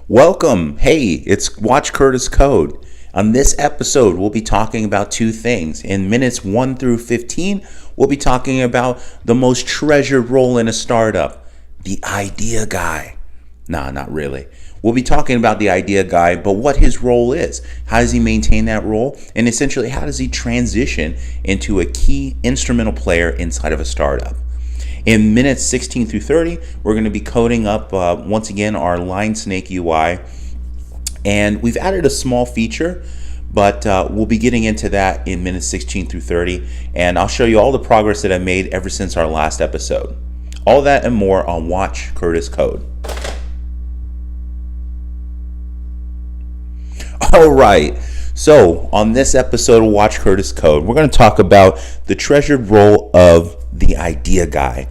Welcome. Hey, it's Watch Curtis Code. On this episode, we'll be talking about two things. In minutes 1 through 15, we'll be talking about the most treasured role in a startup, the idea guy. Nah, not really. We'll be talking about the idea guy, but what his role is. How does he maintain that role? And essentially, how does he transition into a key instrumental player inside of a startup? In minutes 16 through 30, we're going to be coding up, once again, our Line Snake UI. And we've added a small feature, but we'll be getting into that in minutes 16 through 30. And I'll show you all the progress that I've made ever since our last episode. All that and more on Watch Curtis Code. All right. So on this episode of Watch Curtis Code, we're going to talk about the treasured role of the idea guy.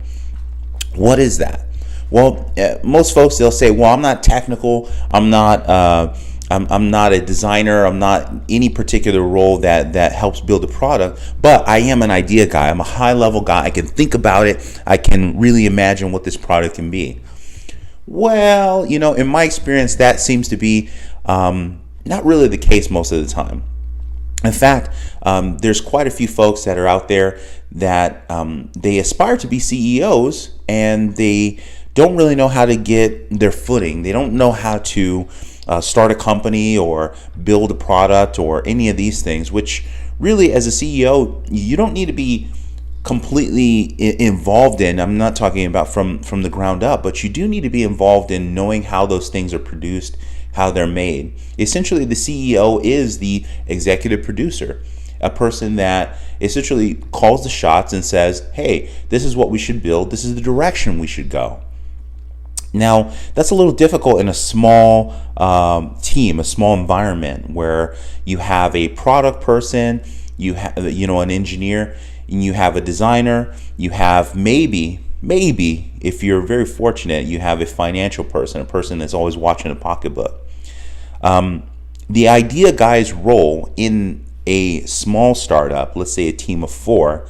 What is that? Well, most folks, they'll say, well, I'm not technical. I'm not a designer. I'm not any particular role that helps build a product, but I am an idea guy. I'm a high level guy. I can think about it. I can really imagine what this product can be. Well, in my experience, that seems to be not really the case most of the time. In fact, there's quite a few folks that are out there that they aspire to be CEOs and they don't really know how to get their footing. They don't know how to start a company or build a product or any of these things, which really as a CEO, you don't need to be completely involved in. I'm not talking about from the ground up, but you do need to be involved in knowing how those things are produced, how they're made. Essentially, the CEO is the executive producer, a person that essentially calls the shots and says, hey, this is what we should build. This is the direction we should go. Now, that's a little difficult in a small team, a small environment where you have a product person, you have an engineer, and you have a designer, you have maybe if you're very fortunate, you have a financial person, a person that's always watching a pocketbook. The idea guy's role in a small startup, let's say a team of 4,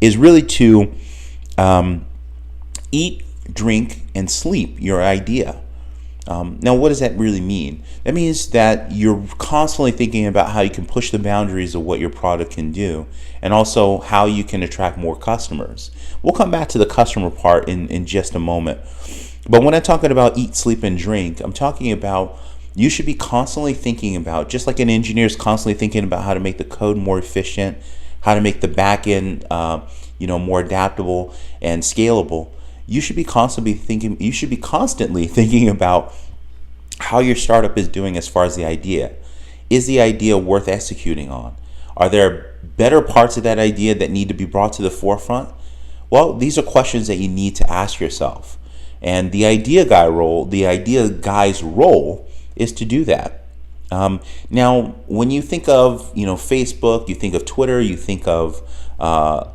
is really to eat, drink, and sleep your idea. Now, what does that really mean? That means that you're constantly thinking about how you can push the boundaries of what your product can do, and also how you can attract more customers. We'll come back to the customer part in just a moment. But when I'm talking about eat, sleep, and drink, I'm talking about you should be constantly thinking about, just like an engineer is constantly thinking about how to make the code more efficient, how to make the back end more adaptable and scalable. You should be constantly thinking about how your startup is doing as far as the idea. Is the idea worth executing on? Are there better parts of that idea that need to be brought to the forefront? Well, these are questions that you need to ask yourself. And the idea guy's role is to do that. Now, when you think of Facebook, you think of Twitter, you think of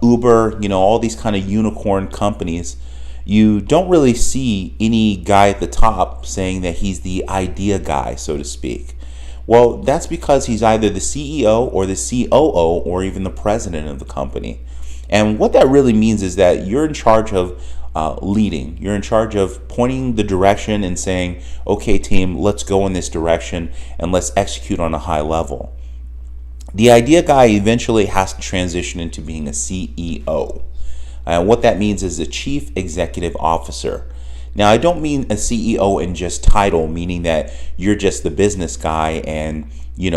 Uber, all these kind of unicorn companies, you don't really see any guy at the top saying that he's the idea guy, so to speak. Well, that's because he's either the CEO or the COO or even the president of the company. And what that really means is that you're in charge of leading. You're in charge of pointing the direction and saying, okay, team, let's go in this direction and let's execute on a high level. The idea guy eventually has to transition into being a CEO. What that means is a chief executive officer. Now, I don't mean a CEO in just title, meaning that you're just the business guy and you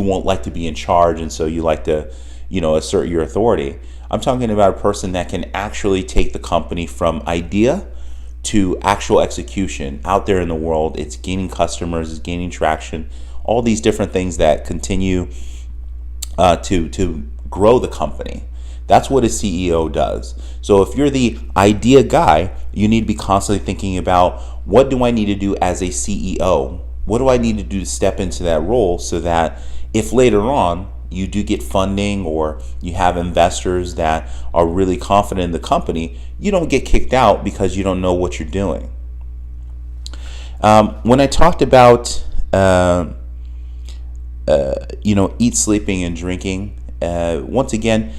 won't like to be in charge, and so you like to assert your authority. I'm talking about a person that can actually take the company from idea to actual execution out there in the world. It's gaining customers, it's gaining traction, all these different things that continue to grow the company. That's what a CEO does. So if you're the idea guy, you need to be constantly thinking about, what do I need to do as a CEO? What do I need to do to step into that role so that if later on you do get funding or you have investors that are really confident in the company, you don't get kicked out because you don't know what you're doing. When I talked about eat, sleeping, and drinking, once again,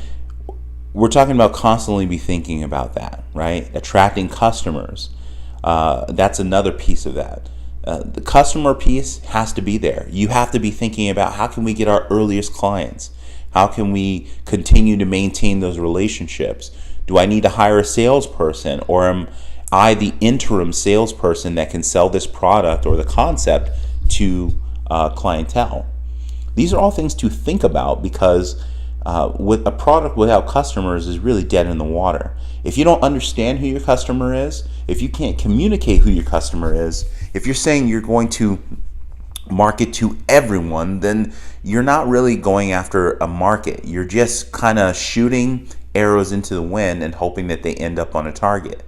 we're talking about constantly be thinking about that, right? Attracting customers. That's another piece of that. The customer piece has to be there. You have to be thinking about how can we get our earliest clients? How can we continue to maintain those relationships? Do I need to hire a salesperson, or am I the interim salesperson that can sell this product or the concept to clientele? These are all things to think about, because with a product without customers is really dead in the water. If you don't understand who your customer is, if you can't communicate who your customer is, if you're saying you're going to market to everyone, then you're not really going after a market. You're just kind of shooting arrows into the wind and hoping that they end up on a target.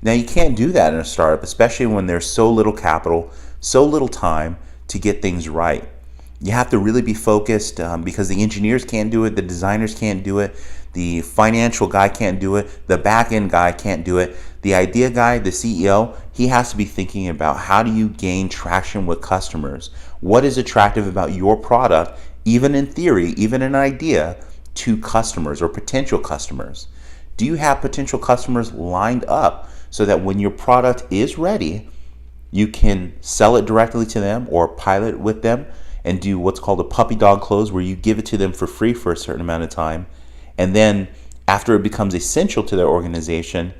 Now, you can't do that in a startup, especially when there's so little capital, so little time to get things right. You have to really be focused, because the engineers can't do it, the designers can't do it, the financial guy can't do it, the back end guy can't do it. The idea guy, the CEO, he has to be thinking about how do you gain traction with customers? What is attractive about your product, even in theory, even an idea, to customers or potential customers? Do you have potential customers lined up so that when your product is ready, you can sell it directly to them or pilot with them and do what's called a puppy dog close, where you give it to them for free for a certain amount of time, and then after it becomes essential to their organization,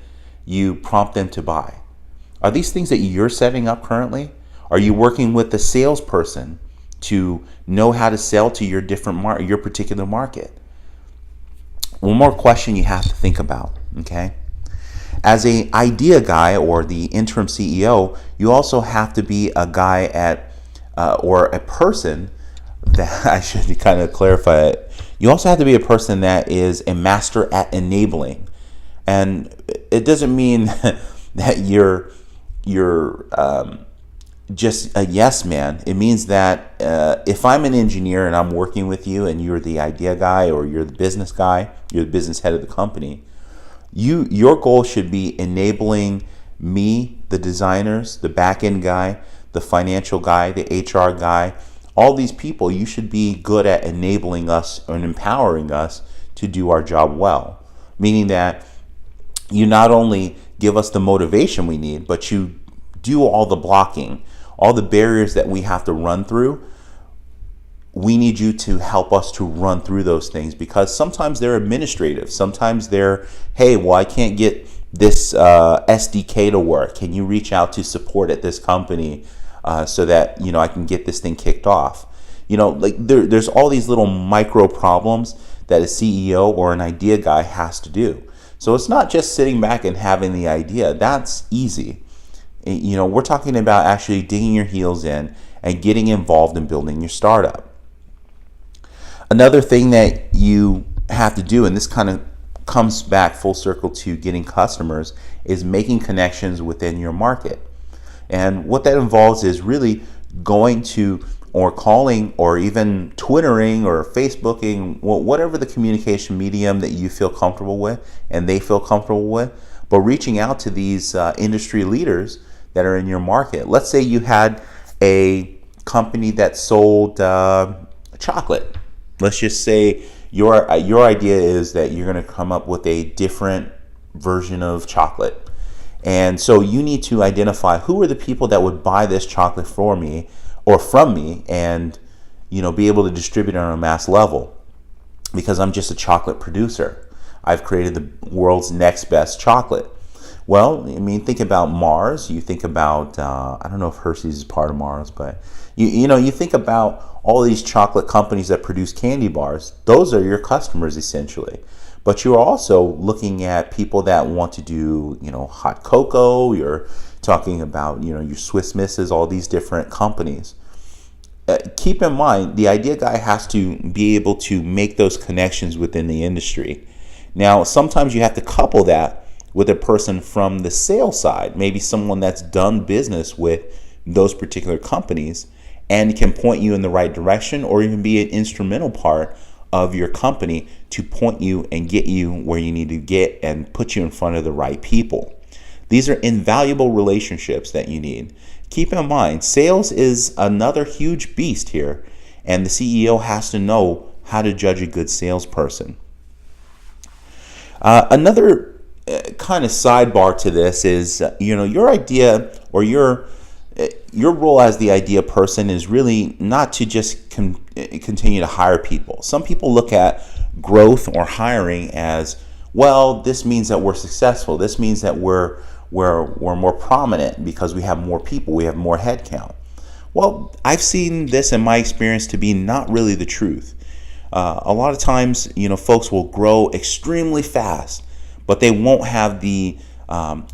you prompt them to buy? Are these things that you're setting up currently? Are you working with the salesperson to know how to sell to your your particular market? One more question you have to think about, okay? As an idea guy or the interim CEO, you also have to be a guy or a person that, I should kind of clarify it, you also have to be a person that is a master at enabling. And it doesn't mean that you're just a yes man. It means that if I'm an engineer and I'm working with you and you're the idea guy or you're the business guy, you're the business head of the company, your goal should be enabling me, the designers, the back end guy, the financial guy, the HR guy, all these people. You should be good at enabling us and empowering us to do our job well. Meaning that you not only give us the motivation we need, but you do all the blocking, all the barriers that we have to run through. We need you to help us to run through those things, because sometimes they're administrative. Sometimes they're, hey, well, I can't get this SDK to work. Can you reach out to support at this company so that I can get this thing kicked off? Like there's all these little micro problems that a CEO or an idea guy has to do. So it's not just sitting back and having the idea. That's easy. We're talking about actually digging your heels in and getting involved in building your startup. Another thing that you have to do, and this kind of comes back full circle to getting customers, is making connections within your market. And what that involves is really going to, or calling, or even Twittering or Facebooking, whatever the communication medium that you feel comfortable with and they feel comfortable with, but reaching out to these industry leaders that are in your market. Let's say you had a company that sold chocolate. Let's just say your idea is that you're going to come up with a different version of chocolate. And so you need to identify who are the people that would buy this chocolate for me or from me, and be able to distribute it on a mass level, because I'm just a chocolate producer. I've created the world's next best chocolate. Well, think about Mars. You think about I don't know if Hershey's is part of Mars, but you think about all these chocolate companies that produce candy bars. Those are your customers essentially. But you're also looking at people that want to do, hot cocoa. You're talking about, your Swiss Misses, all these different companies. Keep in mind, the idea guy has to be able to make those connections within the industry. Now, sometimes you have to couple that with a person from the sales side, maybe someone that's done business with those particular companies and can point you in the right direction, or even be an instrumental part of your company to point you and get you where you need to get and put you in front of the right people. These are invaluable relationships that you need. Keep in mind, sales is another huge beast here, and the CEO has to know how to judge a good salesperson. Another kind of sidebar to this is, your idea or your your role as the idea person is really not to just continue to hire people. Some people look at growth or hiring as, well, this means that we're successful. This means that we're more prominent because we have more people, we have more headcount. Well, I've seen this in my experience to be not really the truth. A lot of times, folks will grow extremely fast, but they won't have the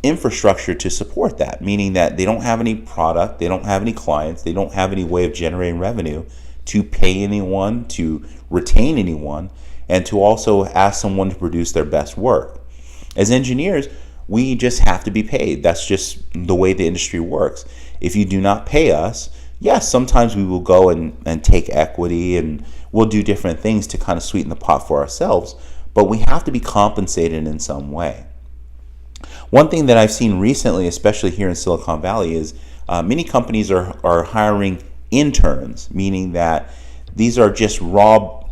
infrastructure to support that, meaning that they don't have any product, they don't have any clients, they don't have any way of generating revenue to pay anyone, to retain anyone, and to also ask someone to produce their best work. As engineers, we just have to be paid. That's just the way the industry works. If you do not pay us, yes, sometimes we will go and take equity, and we'll do different things to kind of sweeten the pot for ourselves, but we have to be compensated in some way. One thing that I've seen recently, especially here in Silicon Valley, is many companies are hiring interns, meaning that these are just raw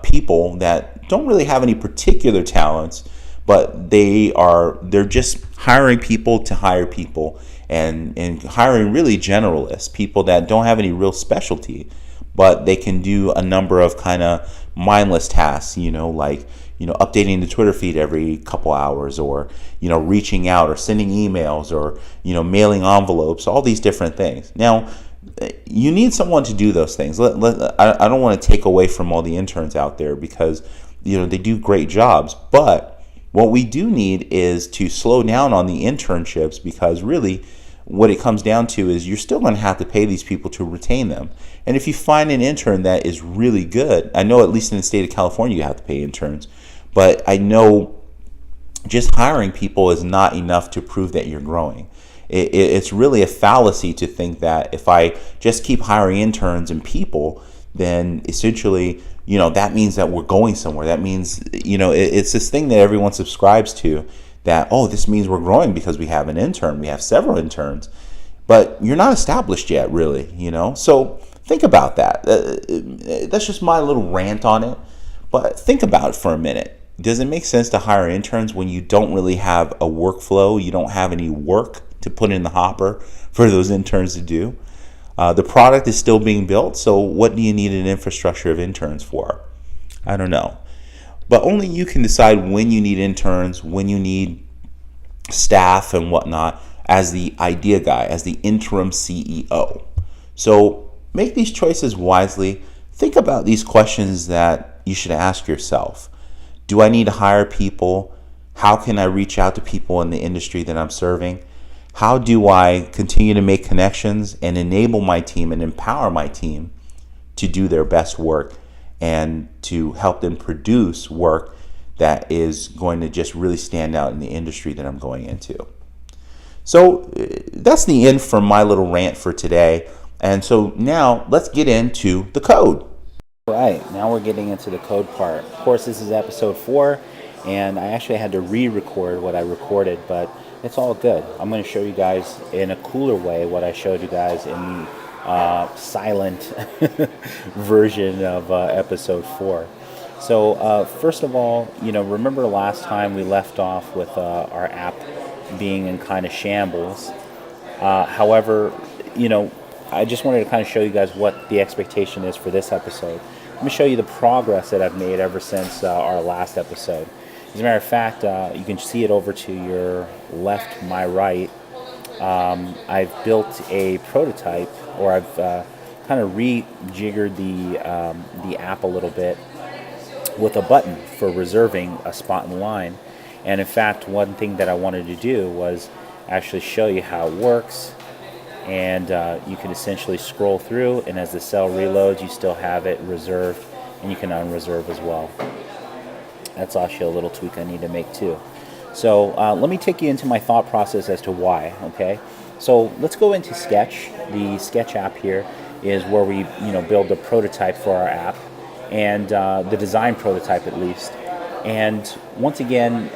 people that don't really have any particular talents, but they're just hiring people to hire people, and hiring really generalists, people that don't have any real specialty, but they can do a number of kind of mindless tasks, like updating the Twitter feed every couple hours, or reaching out or sending emails, or mailing envelopes, all these different things. Now, you need someone to do those things. I don't want to take away from all the interns out there, because they do great jobs, but what we do need is to slow down on the internships, because really what it comes down to is you're still going to have to pay these people to retain them. And if you find an intern that is really good, I know at least in the state of California you have to pay interns, but I know just hiring people is not enough to prove that you're growing. It's really a fallacy to think that if I just keep hiring interns and people, then essentially, that means that we're going somewhere. That means, it's this thing that everyone subscribes to, that, oh, this means we're growing because we have an intern, we have several interns, but you're not established yet, really, So think about that. That's just my little rant on it, but think about it for a minute. Does it make sense to hire interns when you don't really have a workflow, you don't have any work to put in the hopper for those interns to do? The product is still being built, so what do you need an infrastructure of interns for? I don't know. But only you can decide when you need interns, when you need staff and whatnot, as the idea guy, as the interim CEO. So make these choices wisely. Think about these questions that you should ask yourself. Do I need to hire people? How can I reach out to people in the industry that I'm serving? How do I continue to make connections and enable my team and empower my team to do their best work, and to help them produce work that is going to just really stand out in the industry that I'm going into? So that's the end for my little rant for today. And so now let's get into the code. All right, now we're getting into the code part. Of course, this is episode 4, and I actually had to re-record what I recorded, but it's all good. I'm going to show you guys in a cooler way what I showed you guys in silent version of episode 4. So first of all, remember last time we left off with our app being in kind of shambles. However, I just wanted to kind of show you guys what the expectation is for this episode. Let me show you the progress that I've made ever since our last episode. As a matter of fact, you can see it over to your left, my right. I've built a prototype, or I've kind of rejiggered the app a little bit with a button for reserving a spot in line. And in fact, one thing that I wanted to do was actually show you how it works. And you can essentially scroll through, and as the cell reloads, you still have it reserved, and you can unreserve as well. That's actually a little tweak I need to make too. So let me take you into my thought process as to why. Okay, so let's go into Sketch. The Sketch app here is where we build a prototype for our app, and the design prototype at least. And once again,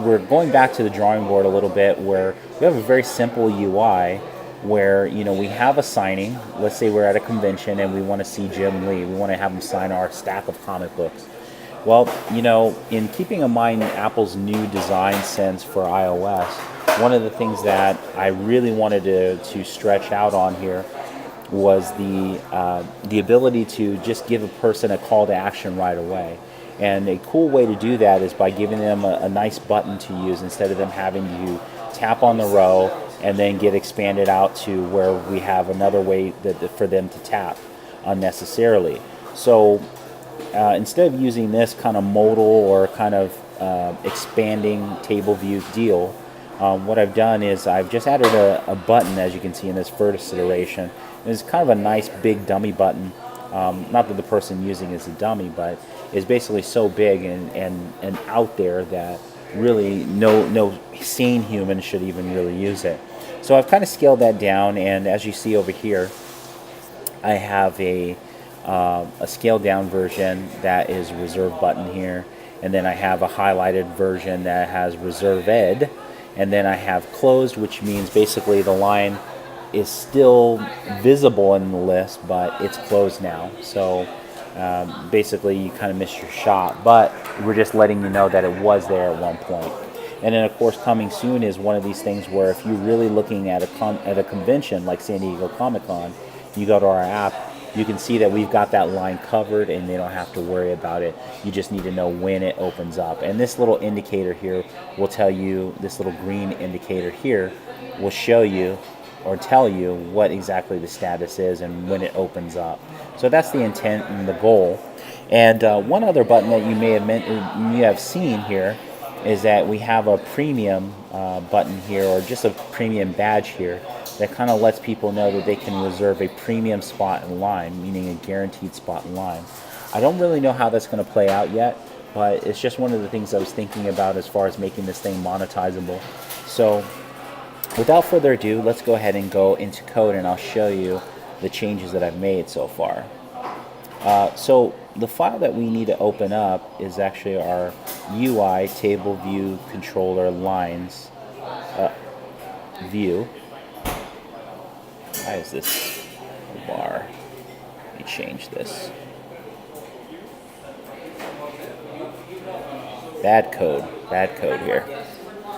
we're going back to the drawing board a little bit, where we have a very simple UI where we have a signing. Let's say we're at a convention and we want to see Jim Lee. We want to have him sign our stack of comic books. Well, in keeping in mind Apple's new design sense for iOS, one of the things that I really wanted to stretch out on here was the ability to just give a person a call to action right away. And a cool way to do that is by giving them a nice button to use instead of them having to tap on the row and then get expanded out to where we have another way for them to tap unnecessarily. So instead of using this kind of modal or kind of expanding table view deal, what I've done is I've just added a button, as you can see in this first iteration. And it's kind of a nice big dummy button. Not that the person using is a dummy, but is basically so big and out there that really no sane human should even really use it. So I've kind of scaled that down, and as you see over here, I have a scaled down version that is reserve button here, and then I have a highlighted version that has reserve ed, and then I have closed, which means basically the line is still visible in the list, but it's closed now. So basically you kind of missed your shot, but we're just letting you know that it was there at one point. And then of course coming soon is one of these things where if you're really looking at a convention like San Diego Comic-Con, you go to our app, you can see that we've got that line covered and they don't have to worry about it. You just need to know when it opens up. And this little indicator here will tell you, this little green indicator here will show you or tell you what exactly the status is and when it opens up. So that's the intent and the goal. And one other button that you have seen here is that we have a premium button here, or just a premium badge here, that kind of lets people know that they can reserve a premium spot in line, meaning a guaranteed spot in line. I don't really know how that's going to play out yet, but it's just one of the things I was thinking about as far as making this thing monetizable. So without further ado, let's go ahead and go into code, and I'll show you the changes that I've made so far. So the file that we need to open up is actually our UI table view controller lines view. Why is this bar? Let me change this. Bad code here.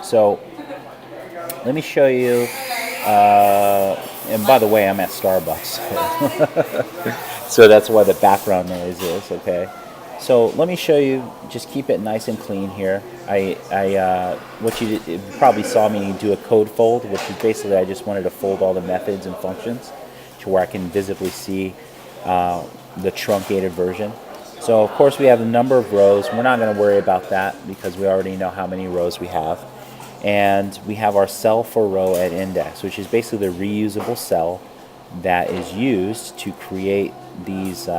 So let me show you. And by the way, I'm at Starbucks, so that's why the background noise is okay. So let me show you. Just keep it nice and clean here. What you probably saw me do a code fold, which is basically I just wanted to fold all the methods and functions to where I can visibly see the truncated version. So of course we have a number of rows. We're not going to worry about that because we already know how many rows we have. And we have our cell for row at index, which is basically the reusable cell that is used to create these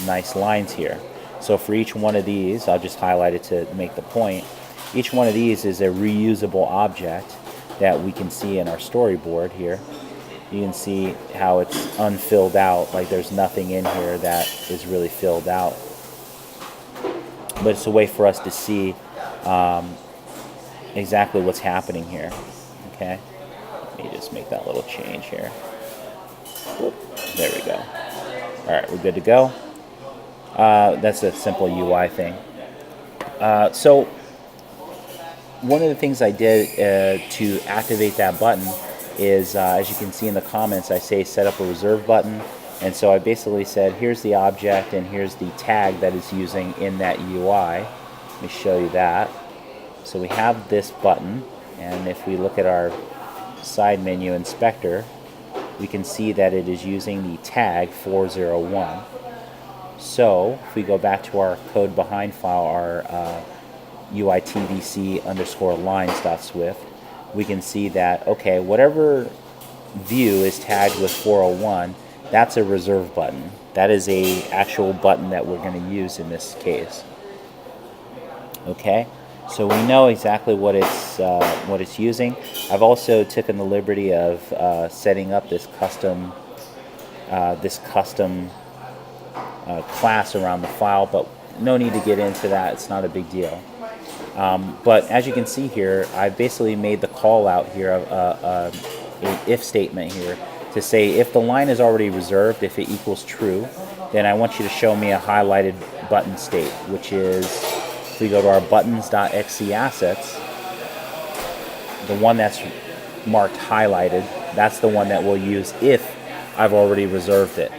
nice lines here. So for each one of these, I'll just highlight it to make the point. Each one of these is a reusable object that we can see in our storyboard here. You can see how it's unfilled out, like there's nothing in here that is really filled out. But it's a way for us to see exactly what's happening here. Okay, let me just make that little change here. Whoop, there we go. All right, we're good to go. That's a simple UI thing. So one of the things I did to activate that button is, as you can see in the comments, I say set up a reserve button. And so I basically said, here's the object and here's the tag that it's using in that UI. Let me show you that. So we have this button, and if we look at our side menu inspector, we can see that it is using the tag 401. So if we go back to our code behind file, our UITVC underscore lines.swift, we can see that, okay, whatever view is tagged with 401, that's a reserve button. That is a actual button that we're going to use in this case. Okay, so we know exactly what it's using. I've also taken the liberty of setting up this custom class around the file, but no need to get into that. It's not a big deal. But as you can see here, I basically made the call out here of an if statement here to say if the line is already reserved, if it equals true, then I want you to show me a highlighted button state, which is, if we go to our buttons.xc assets, the one that's marked highlighted, that's the one that we'll use if I've already reserved it.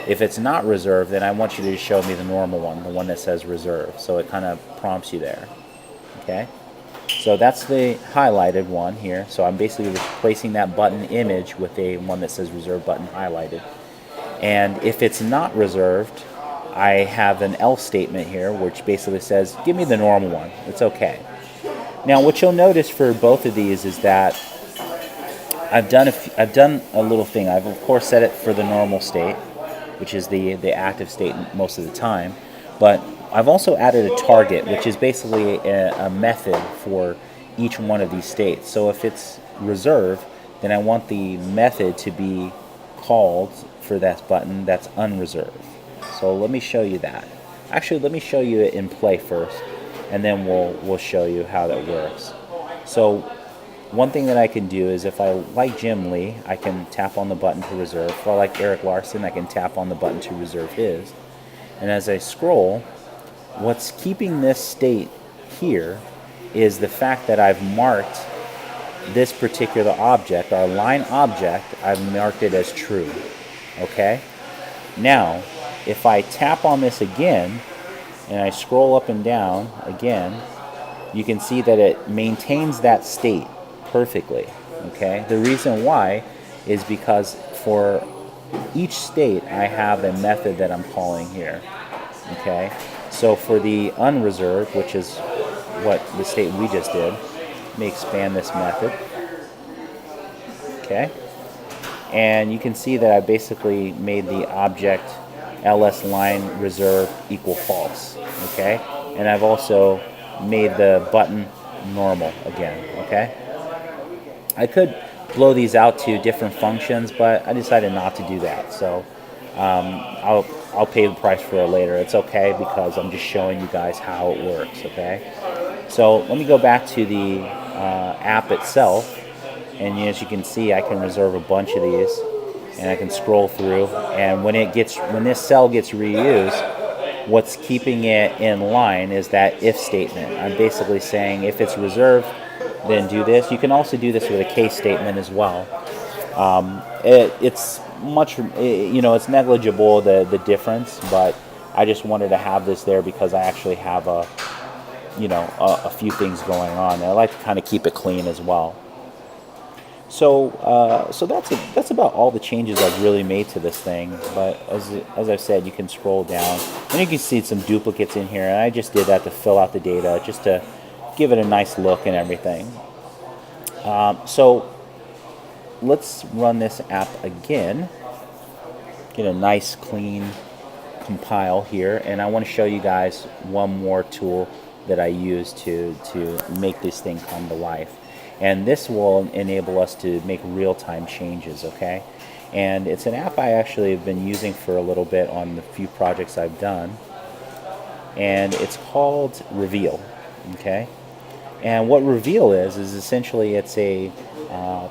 If it's not reserved, then I want you to show me the normal one, the one that says reserve. So it kind of prompts you there. Okay? So that's the highlighted one here. So I'm basically replacing that button image with a one that says reserve button highlighted. And if it's not reserved, I have an else statement here, which basically says, give me the normal one. It's okay. Now, what you'll notice for both of these is that I've done a little thing. I've of course set it for the normal state, which is the active state most of the time, but I've also added a target, which is basically a method for each one of these states. So if it's reserved, then I want the method to be called for that button that's unreserved. So let me show you that. Actually, let me show you it in play first, and then we'll show you how that works. So one thing that I can do is, if I like Jim Lee, I can tap on the button to reserve. If I like Eric Larson, I can tap on the button to reserve his. And as I scroll, what's keeping this state here is the fact that I've marked this particular object, our line object, I've marked it as true. Okay? Now, if I tap on this again, and I scroll up and down again, you can see that it maintains that state perfectly. Okay? The reason why is because for each state I have a method that I'm calling here. Okay? So for the unreserved, which is what the state we just did, let me expand this method. Okay? And you can see that I basically made the object ls line reserve equal false. Okay? And I've also made the button normal again. Okay? I could blow these out to different functions, but I decided not to do that. So I'll pay the price for it later. It's okay, because I'm just showing you guys how it works. Okay. So let me go back to the app itself, and as you can see, I can reserve a bunch of these, and I can scroll through. And when this cell gets reused, what's keeping it in line is that if statement. I'm basically saying if it's reserved, then do this. You can also do this with a case statement as well. It's much, it's negligible, the difference, but I just wanted to have this there because I actually have a few things going on, and I like to kind of keep it clean as well. So that's about all the changes I've really made to this thing. But as I've said, you can scroll down and you can see some duplicates in here, and I just did that to fill out the data, just to give it a nice look and everything. So let's run this app again, get a nice clean compile here, and I want to show you guys one more tool that I use to make this thing come to life. And this will enable us to make real-time changes, okay? And it's an app I actually have been using for a little bit on the few projects I've done, and it's called Reveal, okay? And what Reveal is essentially it's a, I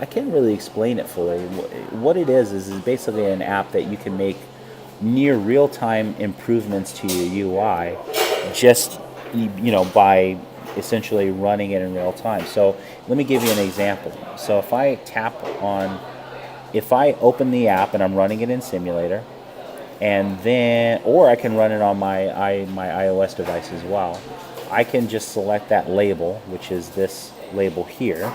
can't really explain it fully. What it is basically an app that you can make near real-time improvements to your UI just, by essentially running it in real time. So let me give you an example. So if I open the app and I'm running it in Simulator, and then, or I can run it on my iOS device as well, I can just select that label, which is this label here,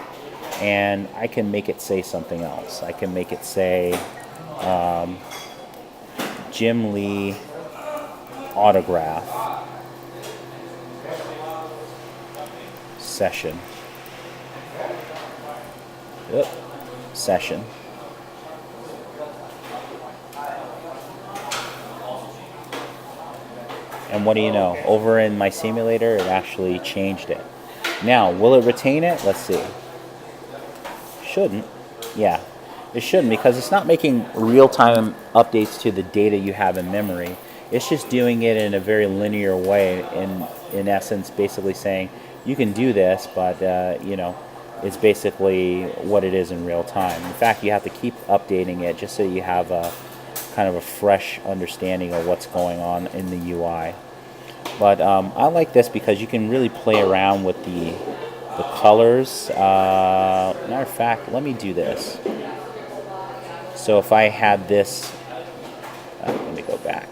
and I can make it say something else. I can make it say Jim Lee autograph session. Session. And what do you know? Over in my simulator, it actually changed it. Now, will it retain it? Let's see. Shouldn't. Yeah, it shouldn't, because it's not making real-time updates to the data you have in memory. It's just doing it in a very linear way, in essence, basically saying, you can do this, but, it's basically what it is in real time. In fact, you have to keep updating it just so you have a kind of a fresh understanding of what's going on in the UI. But I like this because you can really play around with the colors. Matter of fact, let me do this. So if I had this, let me go back.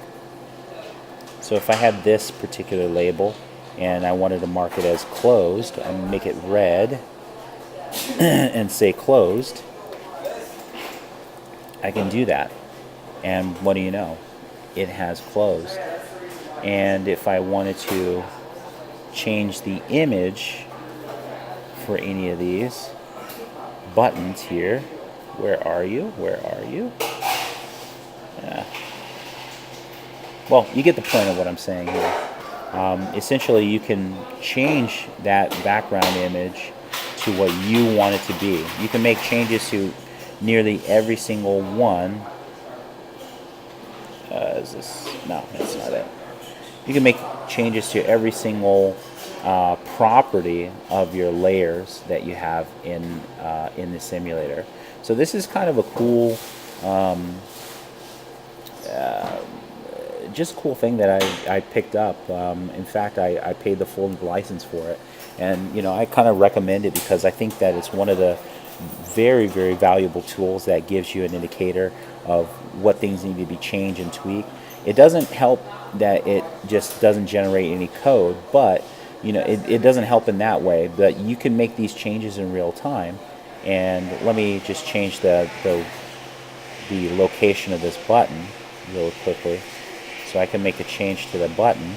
So if I had this particular label and I wanted to mark it as closed, and make it red and say closed, I can do that. And what do you know? It has closed. And if I wanted to change the image for any of these buttons here, where are you? Where are you? Well, you get the point of what I'm saying here. Essentially, you can change that background image to what you want it to be. You can make changes to nearly every single one. Is this? No, that's not it. You can make changes to every single property of your layers that you have in the simulator. So this is kind of a cool, just cool thing that I picked up. In fact, I paid the full license for it, and I kind of recommend it because I think that it's one of the very, very valuable tools that gives you an indicator of what things need to be changed and tweaked. It doesn't help that it just doesn't generate any code, but it doesn't help in that way. But you can make these changes in real time. And let me just change the location of this button really quickly, so I can make a change to the button.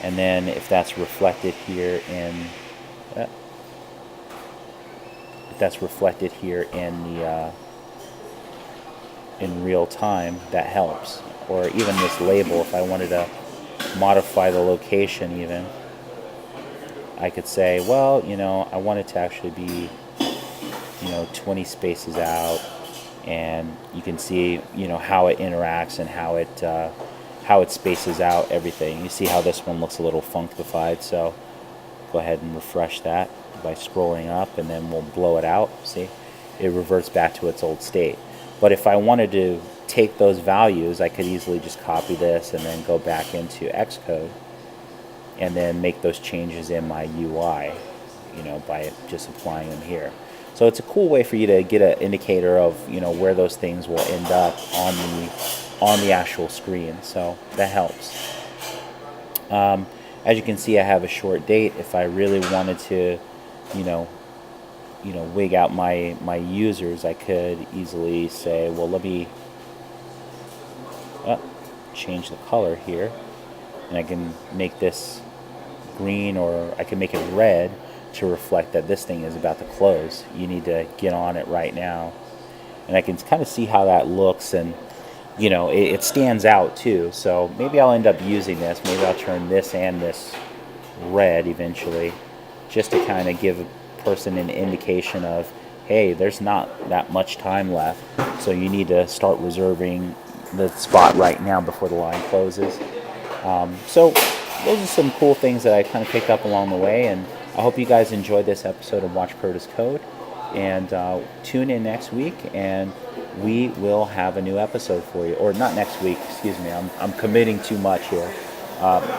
And then if that's reflected here in in real time, that helps. Or even this label, if I wanted to modify the location even, I could say, well, I want it to actually be 20 spaces out, and you can see how it interacts and how it spaces out everything. You see how this one looks a little funkified, so go ahead and refresh that by scrolling up, and then we'll blow it out. See, it reverts back to its old state. But if I wanted to take those values, I could easily just copy this and then go back into Xcode and then make those changes in my UI, by just applying them here. So it's a cool way for you to get an indicator of where those things will end up on the actual screen. So that helps. As you can see, I have a short date. If I really wanted to, wig out my users, I could easily say, well, let me change the color here, and I can make this green, or I can make it red to reflect that this thing is about to close. You need to get on it right now. And I can kind of see how that looks, and it stands out too. So maybe I'll end up using this. Maybe I'll turn this and this red eventually, just to kind of give a person an indication of, hey, there's not that much time left, so you need to start reserving the spot right now before the line closes. So those are some cool things that I kind of picked up along the way, and I hope you guys enjoyed this episode of Watch Curtis Code. And tune in next week, and we will have a new episode for you. Or not next week, excuse me. I'm committing too much here.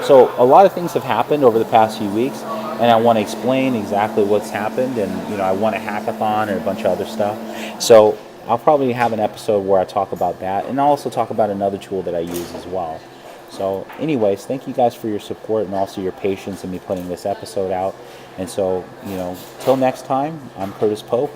So a lot of things have happened over the past few weeks, and I want to explain exactly what's happened. And I want a hackathon and a bunch of other stuff. So I'll probably have an episode where I talk about that, and I'll also talk about another tool that I use as well. So anyways, thank you guys for your support and also your patience in me putting this episode out. And so, till next time, I'm Curtis Pope.